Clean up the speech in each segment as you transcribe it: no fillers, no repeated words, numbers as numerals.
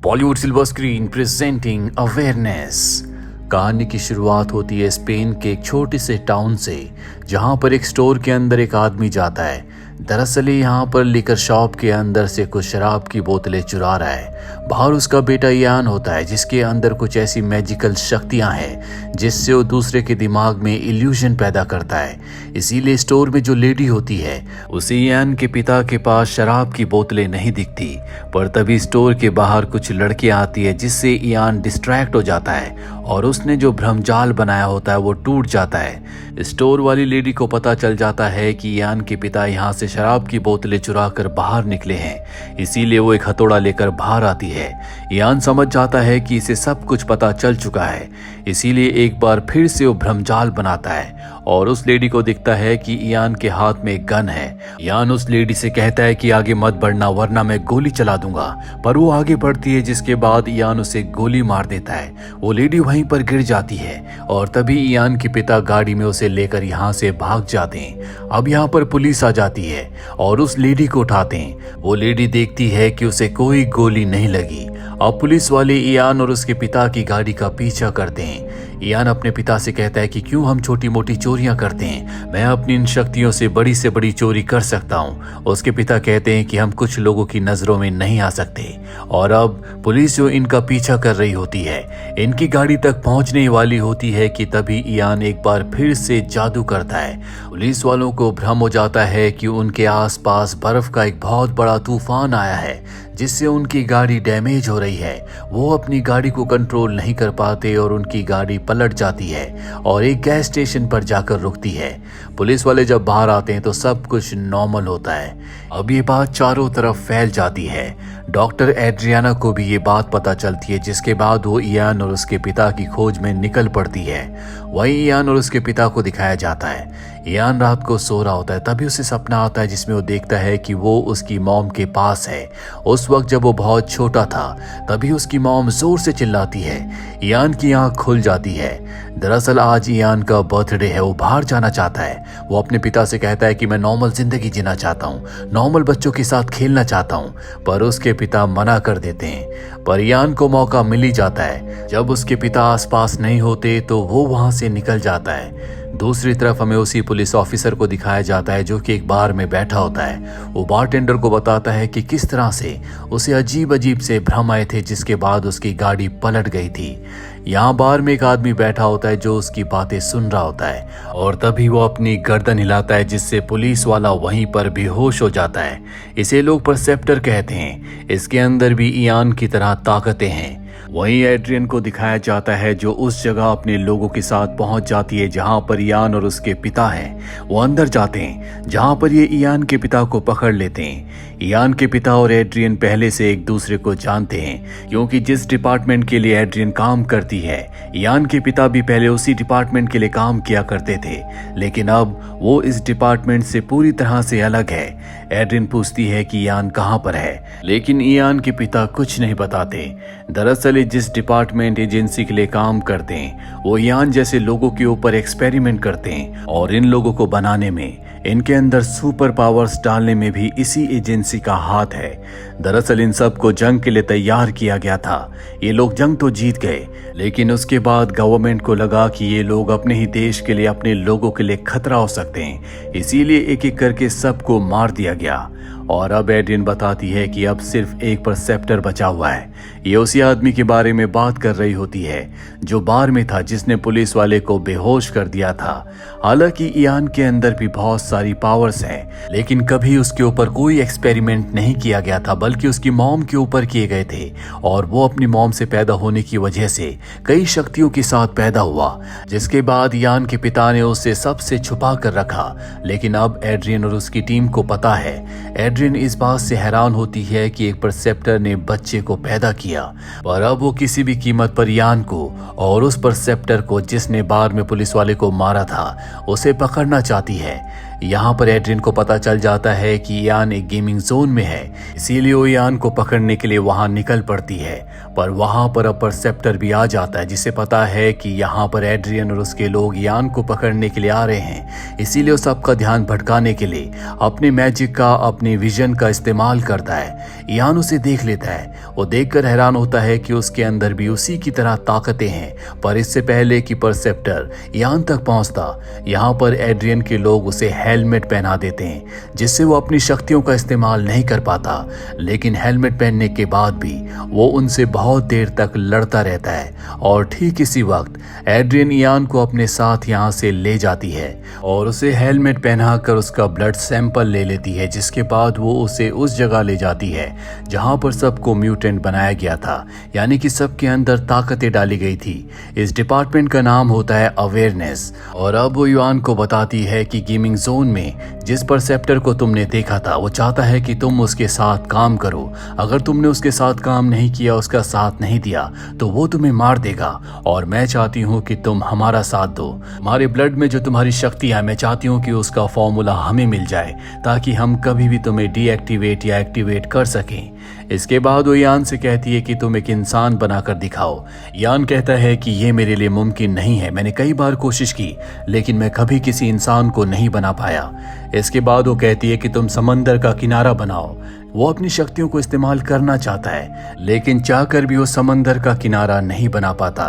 Bollywood silver screen presenting awareness. कहानी की शुरुआत होती है स्पेन के एक छोटे से टाउन से, जहां पर एक स्टोर के अंदर एक आदमी जाता है। दरअसल यहाँ पर लिकर शॉप के अंदर से कुछ शराब की बोतलें चुरा रहा है। बाहर उसका बेटा यान होता है, जिसके अंदर कुछ ऐसी मैजिकल शक्तियां हैं जिससे वो दूसरे के दिमाग में इल्यूजन पैदा करता है। इसीलिए स्टोर में जो लेडी होती है उसे यान के पिता के पास शराब की बोतलें नहीं दिखती। पर तभी स्टोर के बाहर कुछ लड़कियां आती है, जिससे यान डिस्ट्रैक्ट हो जाता है और उसने जो भ्रमजाल बनाया होता है वो टूट जाता है। स्टोर वाली लेडी को पता चल जाता है कि यान के पिता यहाँ से शराब की बोतलें चुरा कर बाहर निकले हैं। इसीलिए वो एक हथौड़ा लेकर बाहर आती है। यान समझ जाता है कि इसे सब कुछ पता चल चुका है, इसीलिए एक बार फिर से वो भ्रमजाल बनाता है और उस लेडी को दिखता है कि यान के हाथ में एक गन है। यान उस लेडी से कहता है कि आगे मत बढ़ना वरना मैं गोली चला दूंगा, पर वो आगे बढ़ती है, जिसके बाद यान उसे गोली मार देता है। वो लेडी वहीं पर गिर जाती है और तभी यान के पिता गाड़ी में उसे लेकर यहाँ से भाग जाते हैं। अब यहाँ पर पुलिस आ जाती है और उस लेडी को उठाते हैं। वो लेडी देखती है कि उसे कोई गोली नहीं लगी। अब पुलिस वाले यान और उसके पिता की गाड़ी का पीछा करते हैं। यान अपने पिता से कहता है कि क्यों हम छोटी मोटी चोरियां करते हैं, मैं अपनी इन शक्तियों से बड़ी चोरी कर सकता हूं। उसके पिता कहते हैं कि हम कुछ लोगों की नजरों में नहीं आ सकते। और अब पुलिस जो इनका पीछा कर रही होती है इनकी गाड़ी तक पहुंचने वाली होती है कि तभी यान एक बार फिर से जादू करता है। पुलिस वालों को भ्रम हो जाता है कि उनके आसपास बर्फ का एक बहुत बड़ा तूफान आया है, जिससे उनकी गाड़ी डैमेज हो रही है। वो अपनी गाड़ी को कंट्रोल नहीं कर पाते और उनकी गाड़ी पलट जाती है और एक गैस स्टेशन पर जाकर रुकती है। पुलिस वाले जब बाहर आते हैं तो सब कुछ नॉर्मल होता है। अब ये बात चारों तरफ फैल जाती है। डॉक्टर एड्रियाना को भी ये बात पता चलती है, जिसके बाद वो इयान और उसके पिता की खोज में निकल पड़ती है। वहीं इयान और उसके पिता को दिखाया जाता है। इयान रात को सो रहा होता है, तभी उसे सपना आता है जिसमें वो देखता है कि वो उसकी मॉम के पास है। उस वक्त जब वो बहुत छोटा था तभी उसकी मॉम जोर से चिल्लाती है। इयान की आंख खुल जाती है। दरअसल आज इयान का बर्थडे है, वो बाहर जाना चाहता है। वो अपने पिता से कहता है कि मैं नॉर्मल जिंदगी जीना चाहता हूँ, नॉर्मल बच्चों के साथ खेलना चाहता हूँ, पर उसके पिता मना कर देते हैं। पर इयान को मौका मिल ही जाता है। जब उसके पिता आसपास नहीं होते तो वो वहां से निकल जाता है। दूसरी तरफ हमें उसी पुलिस ऑफिसर को दिखाया जाता है जो कि एक बार में बैठा होता है। वो बारटेंडर को बताता है कि किस तरह से उसे अजीब अजीब से भ्रम आए थे, जिसके बाद उसकी गाड़ी पलट गई थी। यहाँ बार में एक आदमी बैठा होता है जो उसकी बातें सुन रहा होता है और तभी वो अपनी गर्दन हिलाता है, जिससे पुलिस वाला वहीं पर बेहोश हो जाता है। इसे लोग परसेप्टर कहते हैं। इसके अंदर भी इयान की तरह ताकतें हैं। वहीं एड्रियन को दिखाया जाता है जो उस जगह अपने लोगों के साथ पहुंच जाती है जहां पर इयान और उसके पिता हैं। वो अंदर जाते हैं जहां पर ये इयान के पिता को पकड़ लेते हैं। इयान के पिता और एड्रियन पहले से एक दूसरे को जानते हैं, क्योंकि जिस डिपार्टमेंट के लिए एड्रियन काम करती है इयान के पिता भी पहले उसी डिपार्टमेंट के लिए काम किया करते थे, लेकिन अब वो इस डिपार्टमेंट से पूरी तरह से अलग है। एड्रियन पूछती है कि इयान कहाँ पर है, लेकिन इयान के पिता कुछ नहीं बताते। दरअसल जिस डिपार्टमेंट एजेंसी के लिए काम करते हैं वो इयान जैसे लोगों के ऊपर एक्सपेरिमेंट करते हैं और इन लोगों को बनाने में, इनके अंदर सुपर पावर्स डालने में भी इसी एजेंसी का हाथ है। दरअसल इन सब को जंग के लिए तैयार किया गया था। ये लोग जंग तो जीत गए, लेकिन उसके बाद गवर्नमेंट को लगा कि ये लोग अपने ही देश के लिए, अपने लोगों के लिए खतरा हो सकते हैं, इसीलिए एक एक करके सबको मार दिया गया। और अब एड्रियन बताती है कि अब सिर्फ एक परसेप्टर बचा हुआ है। ये उसी आदमी के बारे में बात कर रही होती है जो बार में था, जिसने पुलिस वाले को बेहोश कर दिया था। हालांकि इयान के अंदर भी बहुत सारी पावर्स हैं, लेकिन कभी उसके ऊपर कोई एक्सपेरिमेंट नहीं किया गया था, बल्कि उसकी मॉम के ऊपर किए गए थे। और वो अपनी मॉम से पैदा होने की वजह से कई शक्तियों के साथ पैदा हुआ, जिसके बाद इयान के पिता ने उसे सबसे छुपा कर रखा। लेकिन अब एड्रियन और उसकी टीम को पता है। एड्रियन इस बात से हैरान होती है कि एक परसेप्टर ने बच्चे को पैदा किया, पर अब वो किसी भी कीमत पर यान को और उस परसेप्टर को, जिसने बार में पुलिस वाले को मारा था, उसे पकड़ना चाहती है। यहाँ पर एड्रियन को पता चल जाता है कि इयान एक गेमिंग जोन में है, इसीलिए वो इयान को पकड़ने के लिए वहां निकल पड़ती है। पर वहां पर अब परसेप्टर भी आ जाता है, जिसे पता है कि यहाँ पर एड्रियन और उसके लोग इयान को पकड़ने के लिए आ रहे हैं। इसीलिए वो सबका ध्यान भटकाने के लिए अपने मैजिक का, अपने विजन का इस्तेमाल करता है। इयान उसे देख लेता है। वो देखकर हैरान होता है कि उसके अंदर भी उसी की तरह ताकतें हैं। पर इससे पहले कि परसेप्टर इयान तक पहुंचता, यहाँ पर एड्रियन के लोग उसे हेलमेट पहना देते हैं, जिससे वो अपनी शक्तियों का इस्तेमाल नहीं कर पाता। लेकिन हेलमेट पहनने के बाद भी वो उनसे बहुत देर तक लड़ता रहता है। और ठीक इसी वक्त एड्रियन इयान को अपने साथ यहाँ से ले जाती है और उसे हेलमेट पहनाकर उसका ब्लड सैंपल ले लेती है, जिसके बाद वो उसे उस जगह ले जाती है जहाँ पर सबको म्यूटेंट बनाया गया था, यानी कि सबके अंदर ताकतें डाली गई थी। इस डिपार्टमेंट का नाम होता है अवेयरनेस। और अब वो इयान को बताती है कि गेमिंग जोन में जिस परसेप्टर को तुमने देखा था, वो चाहता है कि तुम उसके साथ काम करो। अगर तुमने उसके साथ काम नहीं किया, उसका साथ नहीं दिया, तो वो तुम्हें मार देगा। और मैं चाहती हूँ कि तुम हमारा साथ दो। हमारे ब्लड में जो तुम्हारी शक्ति है, मैं चाहती हूँ कि उसका फॉर्मूला हमें मिल जाए, ताकि हम कभी भी तुम्हें डीएक्टिवेट या एक्टिवेट कर सकें। इसके बाद वो इयान से कहती है कि तुम एक इंसान बनाकर दिखाओ। इयान कहता है कि ये मेरे लिए मुमकिन नहीं है। मैंने कई बार कोशिश की, लेकिन मैं कभी किसी इंसान को नहीं बना पाया। इसके बाद वो कहती है कि तुम समंदर का किनारा बनाओ। वो अपनी शक्तियों को इस्तेमाल करना चाहता है, लेकिन चाहकर भी वो समंदर का किनारा नहीं बना पाता।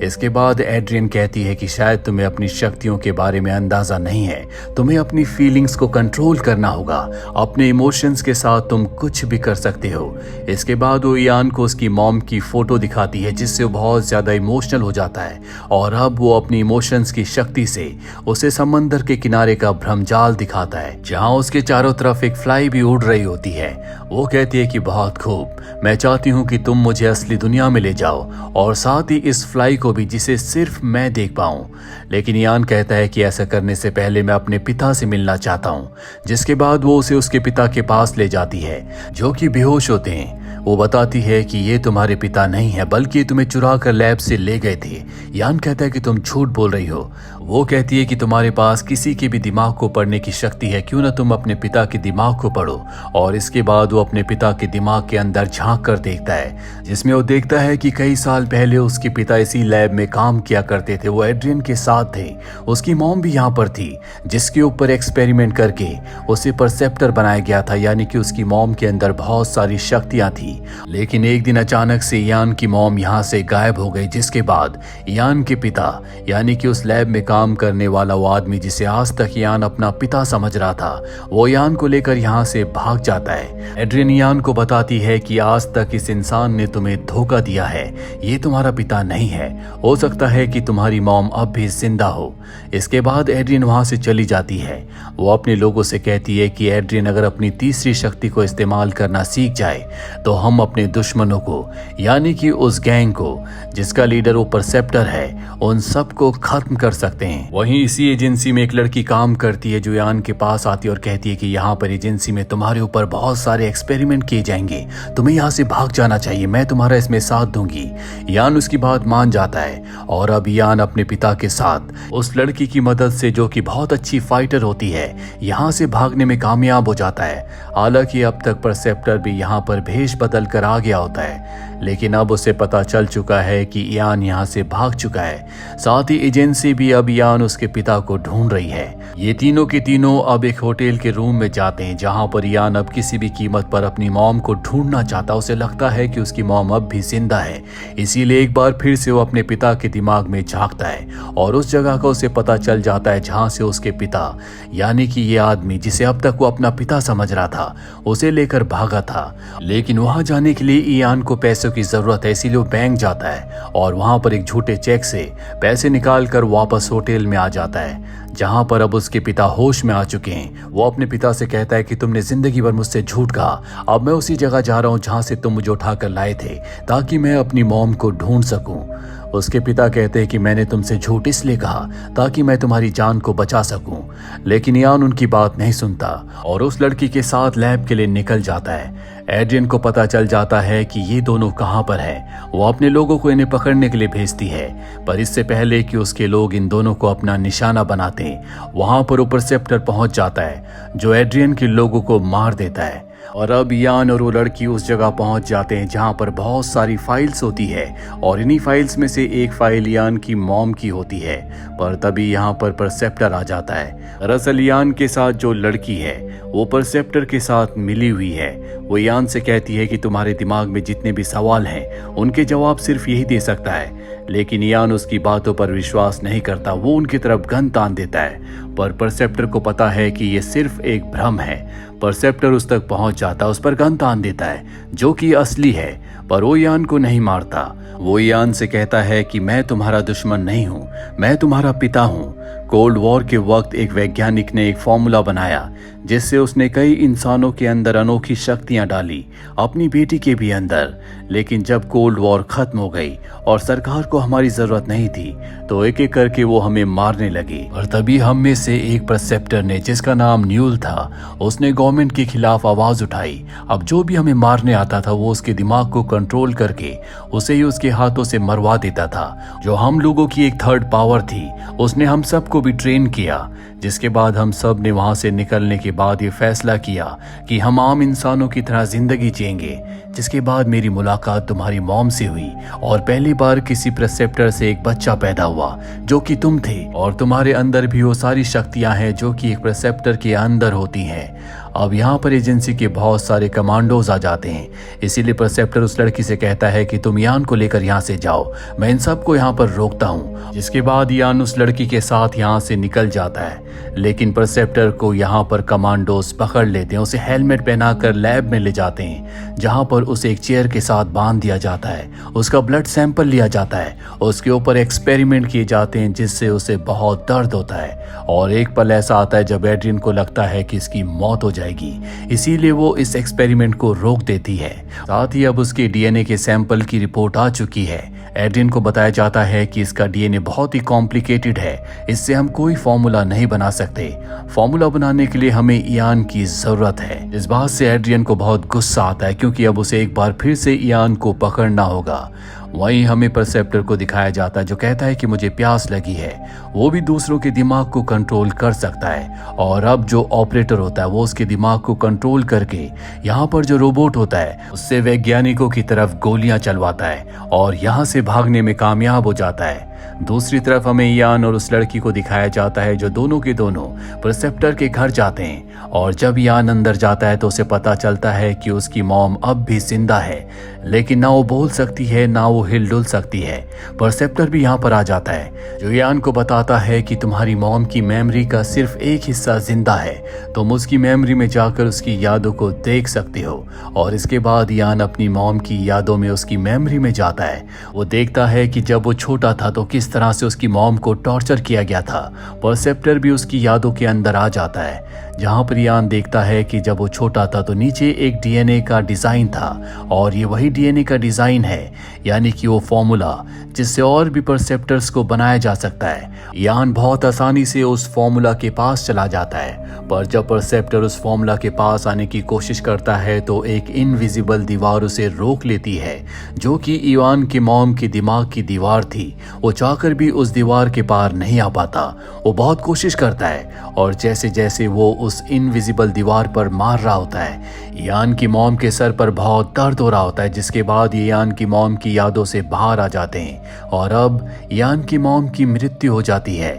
इसके बाद एड्रियन कहती है कि शायद तुम्हें अपनी शक्तियों के बारे में अंदाजा नहीं है। तुम्हें अपनी फीलिंग्स को कंट्रोल करना होगा। अपने इमोशंस के साथ तुम कुछ भी कर सकते हो। इसके बाद वो इयान को उसकी मॉम की फोटो दिखाती है, जिससे वो बहुत ज्यादा इमोशनल हो जाता है। और अब वो अपनी इमोशंस की शक्ति से उसे समंदर के किनारे का भ्रमजाल दिखाता है, जहाँ उसके चारों तरफ एक फ्लाई भी उड़ रही होती है। वो कहती है कि बहुत खूब, मैं चाहती हूँ कि तुम मुझे असली दुनिया में ले जाओ, और साथ ही इस फ्लाई को भी, जिसे सिर्फ मैं देख पाऊँ। लेकिन इयान कहता है कि ऐसा करने से पहले मैं अपने पिता से मिलना चाहता हूँ। जिसके बाद वो उसे उसके पिता के पास ले जाती है, जो कि बेहोश होते हैं। वो बताती है कि ये तुम्हारे पिता नहीं है, बल्कि तुम्हें चुरा कर लैब से ले गए थे। इयान कहता है कि तुम झूठ बोल रही हो। वो कहती है कि तुम्हारे पास किसी के भी दिमाग को पढ़ने की शक्ति है, क्यों ना तुम अपने पिता के दिमाग को पढ़ो। और इसके बाद वो अपने पिता के दिमाग के अंदर झांक कर देखता है, जिसमें वो देखता है कि कई साल पहले उसके पिता इसी लैब में काम किया करते थे। वो एड्रियन के साथ थे। उसकी मॉम भी यहाँ पर थी, जिसके ऊपर एक्सपेरिमेंट करके उसे परसेप्टर बनाया गया था, यानी कि उसकी मॉम के अंदर बहुत सारी शक्तियां थी। लेकिन एक दिन अचानक से इयान की मॉम यहाँ से गायब हो गई, जिसके बाद इयान के पिता, यानी कि उस लैब में काम करने वाला वो आदमी जिसे आज तक इयान अपना पिता समझ रहा था, वो इयान को लेकर यहाँ से भाग जाता है। एड्रियन इयान को बताती है कि आज तक इस इंसान ने तुम्हें धोखा दिया है, ये तुम्हारा पिता नहीं है। हो सकता है कि तुम्हारी मॉम अब भी जिंदा हो। इसके बाद एड्रियन वहां से चली जाती है। वो अपने लोगों से कहती है कि एड्रियन अगर अपनी तीसरी शक्ति को इस्तेमाल करना सीख जाए, तो हम अपने दुश्मनों को, यानी कि उस गैंग को जिसका लीडर वो परसेप्टर है, उन सबको खत्म कर सकते हैं। वहीं इसी एजेंसी में एक लड़की काम करती है, जो इयान के पास आती है और कहती है कि यहाँ पर एजेंसी में तुम्हारे ऊपर बहुत सारे एक्सपेरिमेंट किए जाएंगे, तुम्हें यहाँ से भाग जाना चाहिए, मैं तुम्हारा इसमें साथ दूंगी। इयान उसकी बात मान जाता है और अब इयान अपने पिता के साथ उस लड़की की मदद से, जो कि बहुत अच्छी फाइटर होती है, यहाँ से भागने में कामयाब हो जाता है। हालांकि अब तक परसेप्टर भी यहाँ पर भेष बदल कर आ गया होता है, लेकिन अब उसे पता चल चुका है कि इयान यहाँ से भाग चुका है। साथ ही एजेंसी भी अब इयान उसके पिता को ढूंढ रही है। ये तीनों के तीनों अब एक होटल के रूम में जाते हैं, जहाँ पर इयान अब किसी भी कीमत पर अपनी मॉम को ढूंढना चाहता। उसे लगता है कि उसकी मॉम अब भी जिंदा है, इसीलिए एक बार फिर से वो अपने पिता के दिमाग में झांकता है और उस जगह का उसे पता चल जाता है जहाँ से उसके पिता, यानी कि ये आदमी जिसे अब तक वो अपना पिता समझ रहा था, उसे लेकर भागा था। लेकिन वहां जाने के लिए इयान को पैसों की जरूरत है, इसीलिए वो बैंक जाता है और वहां पर एक झूठे चेक से पैसे निकालकर वापस होटल में आ जाता है, जहां पर अब उसके पिता होश में आ चुके हैं। वो अपने पिता से कहता है कि तुमने जिंदगी भर मुझसे झूठ कहा, अब मैं उसी जगह जा रहा हूं जहां से तुम मुझे उठाकर लाए थे, ताकि मैं अपनी मॉम को ढूंढ सकूं। उसके पिता कहते हैं कि मैंने तुमसे झूठ इसलिए कहा ताकि मैं तुम्हारी जान को बचा सकूं। लेकिन इयान उनकी बात नहीं सुनता और उस लड़की के साथ लैब के लिए निकल जाता है। एड्रियन को पता चल जाता है कि ये दोनों कहाँ पर हैं। वो अपने लोगों को इन्हें पकड़ने के लिए भेजती है, पर इससे पहले कि उसके लोग इन दोनों को अपना निशाना बनाते वहां पर वो परसेप्टर पहुंच जाता है जो एड्रियन के लोगों को मार देता है। और अब यान और वो लड़की उस जगह पहुंच जाते हैं जहां पर बहुत सारी फाइल्स होती है और इन्हीं फाइल्स में से एक फाइल यान की मॉम की होती है। पर तभी यहां पर परसेप्टर आ जाता है। दरअसल यान के साथ जो लड़की है वो परसेप्टर के साथ मिली हुई है। वो यान से कहती है कि तुम्हारे दिमाग में जितने भी सवाल हैं उनके जवाब सिर्फ यही दे सकता है, लेकिन यान उसकी बातों पर विश्वास नहीं करता। वो उनकी तरफ गन तान देता है, पर परसेप्टर को पता है कि ये सिर्फ एक भ्रम है। परसेप्टर उस तक पहुंच जाता, उस पर गन तान देता है जो कि असली है, पर वो यान को नहीं मारता। वो यान से कहता है कि मैं तुम्हारा दुश्मन नहीं हूं, मैं तुम्हारा पिता हूं। कोल्ड वॉर के वक्त एक वैज्ञानिक ने एक फॉर्मूला बनाया जिससे उसने कई इंसानों के अंदर अनोखी शक्तियां डाली, अपनी बेटी के भी अंदर। लेकिन जब कोल्ड वॉर खत्म हो गई और सरकार को हमारी जरूरत नहीं थी तो एक एक करके वो हमें मारने लगी। और तभी हम में से एक परसेप्टर ने, जिसका नाम न्यूल था, उसने गवर्नमेंट के खिलाफ आवाज उठाई। अब जो भी हमें मारने आता था वो उसके दिमाग को कंट्रोल करके उसे ही उसके हाथों से मरवा देता था। जो हम लोगों की एक थर्ड पावर थी उसने हम सबको भी ट्रेन किया, जिसके बाद हम सब ने वहां से निकलने के बाद ये फैसला किया कि हम आम इंसानों की तरह जिंदगी जिएंगे। जिसके बाद मेरी मुलाकात तुम्हारी मॉम से हुई और पहली बार किसी परसेप्टर से एक बच्चा पैदा हुआ जो कि तुम थे, और तुम्हारे अंदर भी वो सारी शक्तियां हैं जो कि एक परसेप्टर के अंदर होती हैं। अब यहाँ पर एजेंसी के बहुत सारे कमांडोज आ जाते हैं, इसीलिए परसेप्टर उस लड़की से कहता है कि तुम यान को लेकर यहाँ से जाओ, मैं इन सबको यहाँ पर रोकता हूँ। जिसके बाद यान उस लड़की के साथ यहाँ से निकल जाता है, लेकिन परसेप्टर को यहाँ पर कमांडोज पकड़ लेते हैं। उसे हेलमेट पहनाकर लैब में ले जाते हैं जहाँ पर उसे एक चेयर के साथ बांध दिया जाता है। उसका ब्लड सैंपल लिया जाता है, उसके ऊपर एक्सपेरिमेंट किए जाते हैं जिससे उसे बहुत दर्द होता है। और एक पल ऐसा आता है जब एड्रियन को लगता है कि इसकी मौत हो जाएगी, इसीलिए वो इस एक्सपेरिमेंट को रोक देती है। साथ ही अब उसके डीएनए के सैंपल की रिपोर्ट आ चुकी है। एड्रियन को बताया जाता है कि इसका डीएनए बहुत ही कॉम्प्लिकेटेड है, इससे हम कोई फॉर्मूला नहीं बना सकते। फॉर्मूला बनाने के लिए हमें इयान की जरूरत है। इस बात से एड्रियन को बहुत गुस्सा आता है क्योंकि अब उसे एक बार फिर से इयान को पकड़ना होगा। वहीं हमें परसेप्टर को दिखाया जाता है जो कहता है कि मुझे प्यास लगी है। वो भी दूसरों के दिमाग को कंट्रोल कर सकता है, और अब जो ऑपरेटर होता है वो उसके दिमाग को कंट्रोल करके यहाँ पर जो रोबोट होता है उससे वैज्ञानिकों की तरफ गोलियां चलवाता है और यहाँ से भागने में कामयाब हो जाता है। दूसरी तरफ हमें यान और उस लड़की को दिखाया जाता है जो दोनों के दोनों परसेप्टर के घर जाते हैं, और जब यान अंदर जाता है तो उसे पता चलता है कि उसकी मॉम अब भी जिंदा है, लेकिन ना वो बोल सकती है ना वो हिल-डुल सकती है। परसेप्टर भी यहाँ पर आ जाता है जो यान को बताता है कि तुम्हारी मॉम की मेमोरी का सिर्फ एक हिस्सा जिंदा है, तुम उसकी मेमोरी में जाकर उसकी यादों को देख सकते हो। और इसके बाद यान अपनी मॉम की यादों में उसकी मेमोरी में जाता है। वो देखता है कि जब वो छोटा था तो किस तरह से उसकी मॉम को टॉर्चर किया गया था। परसेप्टर भी उसकी यादों के अंदर आ जाता है जहां पर यान देखता है कि जब वो छोटा था तो नीचे एक डीएनए का डिजाइन था, और ये वही डीएनए का डिजाइन है, यानी कि वो फॉर्मूला जिससे और भी परसेप्टर्स को बनाया जा सकता है। यान बहुत आसानी से उस फॉर्मूला के पास चला जाता है, पर जब परसेप्टर उस फॉर्मूला के पास आने की कोशिश करता है तो एक इनविजिबल दीवार उसे रोक लेती है जो कि इवान के मॉम के दिमाग की दीवार थी। वो चाहकर भी उस दीवार के पार नहीं आ पाता। वो बहुत कोशिश करता है, और जैसे जैसे वो उस इनविजिबल दीवार पर मार रहा होता है यान की मॉम के सर पर बहुत दर्द हो रहा होता है। जिसके बाद ये यान की मॉम की यादों से बाहर आ जाते हैं और अब यान की मॉम की मृत्यु हो जाती है।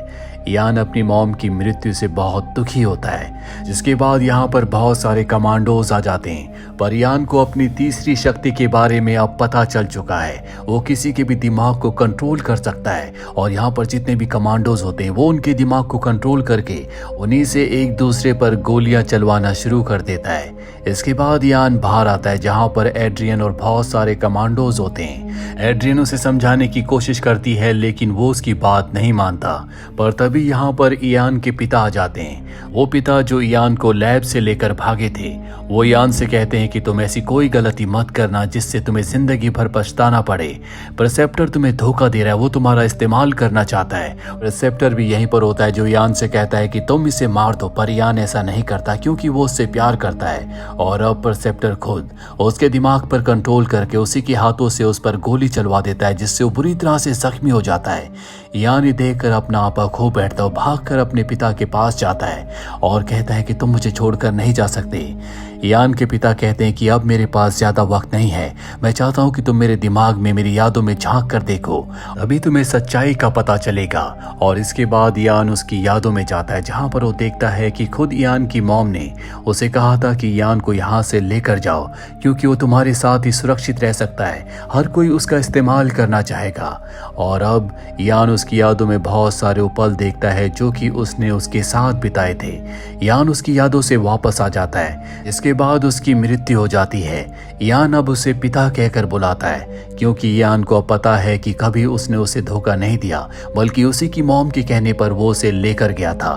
यान अपनी मॉम की मृत्यु से बहुत दुखी होता है। जिसके बाद यहाँ पर बहुत सारे कमांडोज आ जाते हैं, पर यान को अपनी तीसरी शक्ति के बारे में अब पता चल चुका है। वो किसी के भी दिमाग को कंट्रोल कर सकता है, और यहाँ पर जितने भी कमांडोज होते हैं वो उनके दिमाग को कंट्रोल करके उन्हीं से एक दूसरे पर गोलियां चलवाना शुरू कर देता है। इसके बाद यान बाहर आता है जहाँ पर एड्रियन और बहुत सारे कमांडोज होते हैं। एड्रियन उसे समझाने की कोशिश करती है लेकिन वो उसकी बात नहीं मानता, पर तभी तभी यहाँ पर इयान के पिता आ जाते हैं। वो पिता जो इयान को लैब से लेकर भागे थे, वो इयान से कहते हैं कि तुम ऐसी कोई गलती मत करना जिससे तुम्हें जिंदगी भर पछताना पड़े। परसेप्टर तुम्हें धोखा दे रहा है, वो तुम्हारा इस्तेमाल करना चाहता है। परसेप्टर भी यहीं पर होता है जो इयान से कहता है कि तुम इसे मार दो, पर इयान ऐसा नहीं करता क्योंकि वो उससे प्यार करता है। और अब परसेप्टर खुद उसके दिमाग पर कंट्रोल करके उसी के हाथों से उस पर गोली चलवा देता है, जिससे वो बुरी तरह से जख्मी हो जाता है। इयान ये देखकर अपना आपा खो बैठता है, भागकर अपने पिता के पास जाता है और कहता है कि तुम मुझे छोड़कर नहीं जा सकते। इयान के पिता कहते हैं कि अब मेरे पास ज्यादा वक्त नहीं है, मैं चाहता हूं कि तुम मेरे दिमाग में, मेरी यादों में झांक कर देखो, अभी तुम्हें सच्चाई का पता चलेगा। और इसके बाद इयान उसकी यादों में जाता है, जहां पर वो देखता है कि खुद इयान की मॉम ने उसे कहा था कि इयान को यहाँ से लेकर जाओ क्योंकि वो तुम्हारे साथ ही सुरक्षित रह सकता है, हर कोई उसका इस्तेमाल करना चाहेगा। और अब इयान उसकी यादों में बहुत सारे पल देखता है जो कि उसने उसके साथ बिताए थे। इयान उसकी यादों से वापस आ जाता है। इसके बाद उसकी मृत्यु हो जाती है। इयान अब उसे पिता कहकर बुलाता है क्योंकि इयान को अब पता है कि कभी उसने उसे धोखा नहीं दिया, बल्कि उसी की मॉम के कहने पर वो उसे लेकर गया था।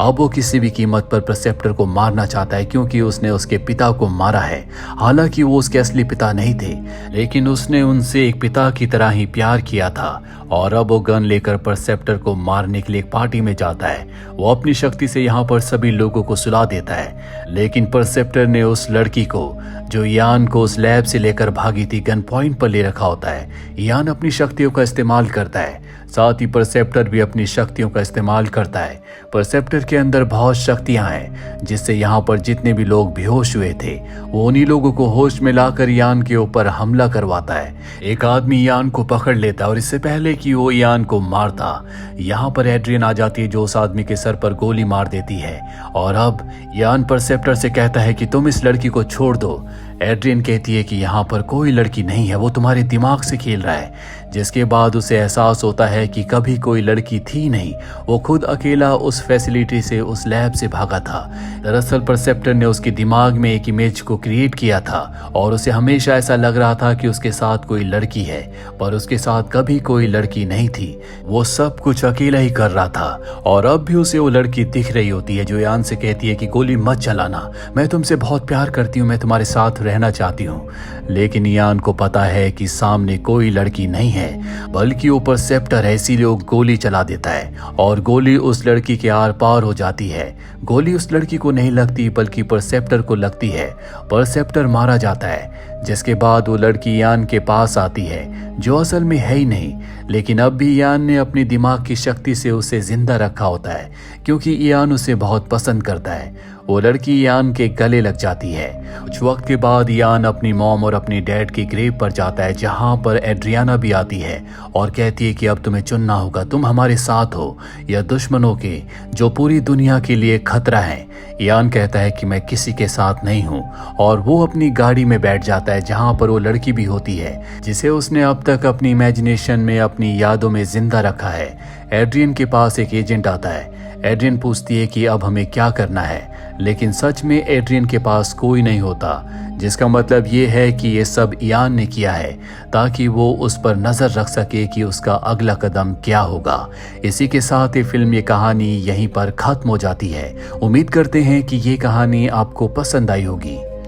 अब वो किसी भी कीमत पर परसेप्टर को मारना चाहता है क्योंकि उसने उसके पिता को मारा है। हालांकि वो उसके असली पिता नहीं थे, लेकिन उसने उनसे एक पिता की तरह ही प्यार किया था। और अब वो गन लेकर परसेप्टर को मारने के लिए एक पार्टी में जाता है। वो अपनी शक्ति से यहाँ पर सभी लोगों को सुला देता है, लेकिन परसेप्टर ने उस लड़की को जो इयान को उस लैब से लेकर भागी थी गन पॉइंट पर ले रखा होता है। इयान अपनी शक्तियों का इस्तेमाल करता है, साथ ही परसेप्टर भी अपनी शक्तियों का इस्तेमाल करता है। परसेप्टर के अंदर बहुत शक्तियां हैं, जिससे यहाँ पर जितने भी लोग बेहोश हुए थे वो उन्हीं लोगों को होश में लाकर इयान के ऊपर हमला करवाता है। एक आदमी इयान को पकड़ लेता है और इससे पहले कि वो इयान को मारता, यहाँ पर एड्रियन आ जाती है जो उस आदमी के सर पर गोली मार देती है। और अब इयान परसेप्टर से कहता है कि तुम इस लड़की को छोड़ दो। एड्रियन कहती है कि यहाँ पर कोई लड़की नहीं है, वो तुम्हारे दिमाग से खेल रहा है। जिसके बाद उसे एहसास होता है कि कभी कोई लड़की थी नहीं, वो खुद अकेला उस फैसिलिटी से, उस लैब से भागा था। दरअसल परसेप्टर ने उसके दिमाग में एक इमेज को क्रिएट किया था और उसे हमेशा ऐसा लग रहा था कि उसके साथ कोई लड़की है, पर उसके साथ कभी कोई लड़की नहीं थी। वो सब कुछ अकेला ही कर रहा था। और अब भी उसे वो लड़की दिख रही होती है जो इयान से कहती है कि गोली मत चलाना, मैं तुमसे बहुत प्यार करती हूँ, मैं तुम्हारे साथ रहना चाहती हूँ। लेकिन इयान को पता है कि सामने कोई लड़की नहीं है, बल्कि वो परसेप्टर है, इसीलिए वो गोली चला देता है और गोली उस लड़की के आर पार हो जाती है। गोली उस लड़की को नहीं लगती बल्कि परसेप्टर को लगती है। परसेप्टर मारा जाता है, जिसके बाद वो लड़की इयान के पास आती है जो असल में है ही नहीं, लेकिन अब भी इयान ने अपनी दिमाग की शक्ति से उसे जिंदा रखा होता है क्योंकि इयान उसे बहुत पसंद करता है। वो लड़की इयान के गले लग जाती है। कुछ वक्त के बाद इयान अपनी मॉम और अपनी डैड की ग्रेव पर जाता है, जहां पर एड्रियाना भी आती है और कहती है कि अब तुम्हें चुनना होगा, तुम हमारे साथ हो या दुश्मनों के जो पूरी दुनिया के लिए खतरा है। इयान कहता है कि मैं किसी के साथ नहीं हूँ और वो अपनी गाड़ी में बैठ जाता है, जहां पर वो लड़की भी होती है जिसे उसने अब तक अपनी इमेजिनेशन में, अपनी यादों में जिंदा रखा है। एड्रियन के पास एक एजेंट आता है। एड्रियन पूछती है कि अब हमें क्या करना है, लेकिन सच में एड्रियन के पास कोई नहीं होता, जिसका मतलब ये है कि ये सब इयान ने किया है ताकि वो उस पर नजर रख सके कि उसका अगला कदम क्या होगा। इसी के साथ ये फिल्म, ये कहानी यहीं पर खत्म हो जाती है। उम्मीद करते हैं कि ये कहानी आपको पसंद आई होगी।